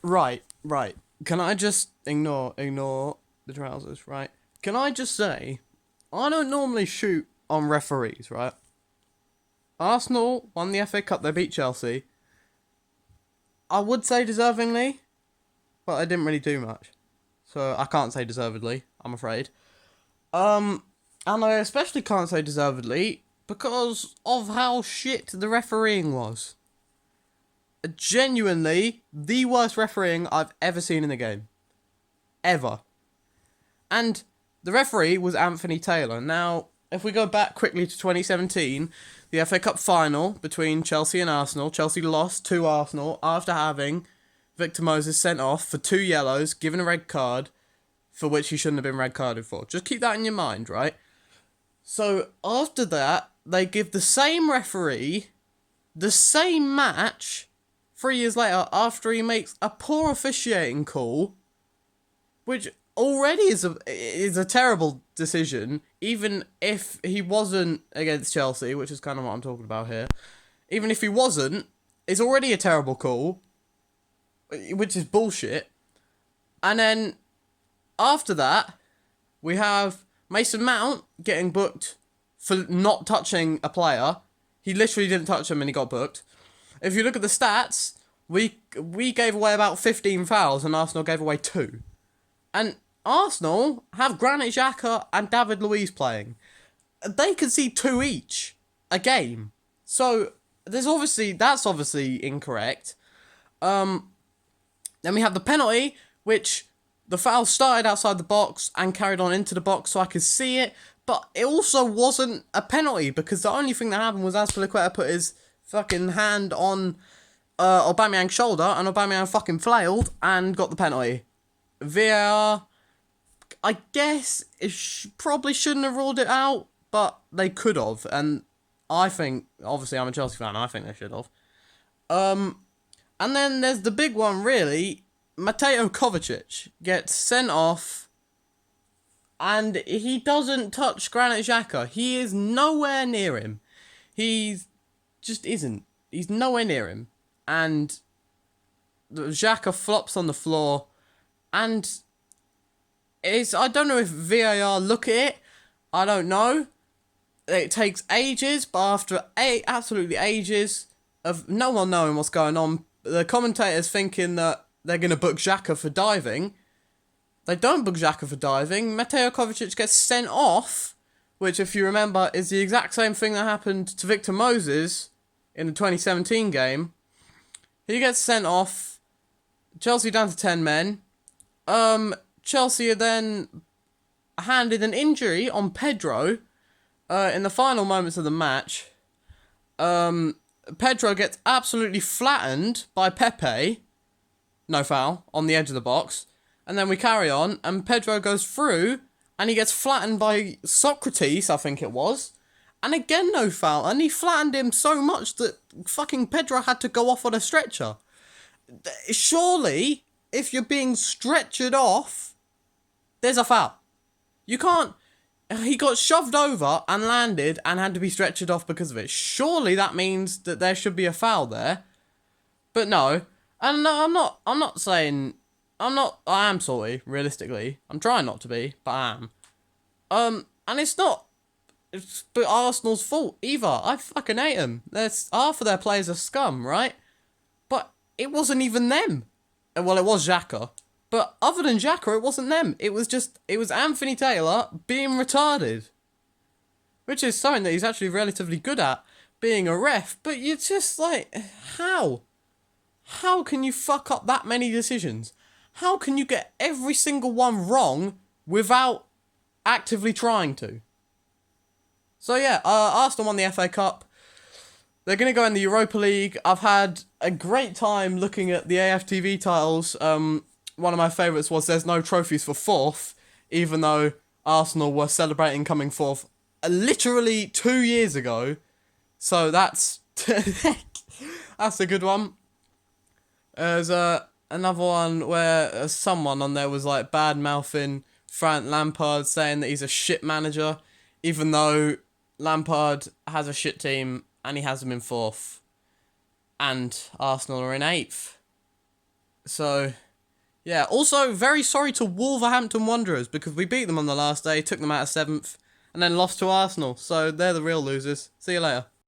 Right. Can I just ignore the trousers, right? Can I just say, I don't normally shoot on referees, right? Arsenal won the FA Cup, they beat Chelsea. I would say deservingly, but I didn't really do much. So I can't say deservedly, I'm afraid. Um, and I especially can't say deservedly because of how shit the refereeing was. Genuinely, the worst refereeing I've ever seen in the game. Ever. And the referee was Anthony Taylor. Now, if we go back quickly to 2017, the FA Cup final between Chelsea and Arsenal, Chelsea lost to Arsenal after having Victor Moses sent off for 2 yellows, given a red card, for which he shouldn't have been red carded for. Just keep that in your mind, right? So after that, they give the same referee the same match 3 years later after he makes a poor officiating call, which already is a terrible decision, even if he wasn't against Chelsea, which is kind of what I'm talking about here. Even if he wasn't, it's already a terrible call, which is bullshit. And then after that, we have Mason Mount getting booked for not touching a player. He literally didn't touch him and he got booked. If you look at the stats, we gave away about 15 fouls and Arsenal gave away 2. And Arsenal have Granit Xhaka and David Luiz playing. They can see 2 each a game. So that's obviously incorrect. Then we have the penalty, which the foul started outside the box and carried on into the box so I could see it. But it also wasn't a penalty because the only thing that happened was Azpilicueta put his fucking hand on Aubameyang's shoulder and Aubameyang fucking flailed and got the penalty. VAR, I guess probably shouldn't have ruled it out, but they could have. And I think, obviously I'm a Chelsea fan, I think they should have. And then there's the big one, really. Mateo Kovacic gets sent off, and he doesn't touch Granit Xhaka. He is nowhere near him. He's just isn't. He's nowhere near him. And Xhaka flops on the floor, and I don't know if VAR look at it. I don't know. It takes ages, but after absolutely ages of no one knowing what's going on, the commentators thinking that they're going to book Xhaka for diving. They don't book Xhaka for diving. Mateo Kovacic gets sent off, which, if you remember, is the exact same thing that happened to Victor Moses in the 2017 game. He gets sent off. Chelsea down to 10 men. Chelsea then handed an injury on Pedro in the final moments of the match. Pedro gets absolutely flattened by Pepe. No foul, on the edge of the box. And then we carry on, and Pedro goes through, and he gets flattened by Socrates, I think it was. And again, no foul. And he flattened him so much that fucking Pedro had to go off on a stretcher. Surely, if you're being stretchered off, there's a foul. You can't... He got shoved over and landed and had to be stretchered off because of it. Surely that means that there should be a foul there. But no. And no, I'm not saying... I am salty, realistically. I'm trying not to be, but I am. And it's not... It's Arsenal's fault either. I fucking hate them. Half of their players are scum, right? But it wasn't even them. Well, it was Xhaka. But other than Xhaka, it wasn't them. It was Anthony Taylor being retarded. Which is something that he's actually relatively good at, being a ref. But you're just like, how? How can you fuck up that many decisions? How can you get every single one wrong without actively trying to? So yeah, Arsenal won the FA Cup. They're going to go in the Europa League. I've had a great time looking at the AFTV titles. One of my favourites was There's No Trophies for fourth, even though Arsenal were celebrating coming fourth literally 2 years ago. So that's that's a good one. There's another one where someone on there was like bad-mouthing Frank Lampard, saying that he's a shit manager, even though Lampard has a shit team and he has them in fourth. And Arsenal are in eighth. So, yeah. Also, very sorry to Wolverhampton Wanderers because we beat them on the last day, took them out of 7th, and then lost to Arsenal. So they're the real losers. See you later.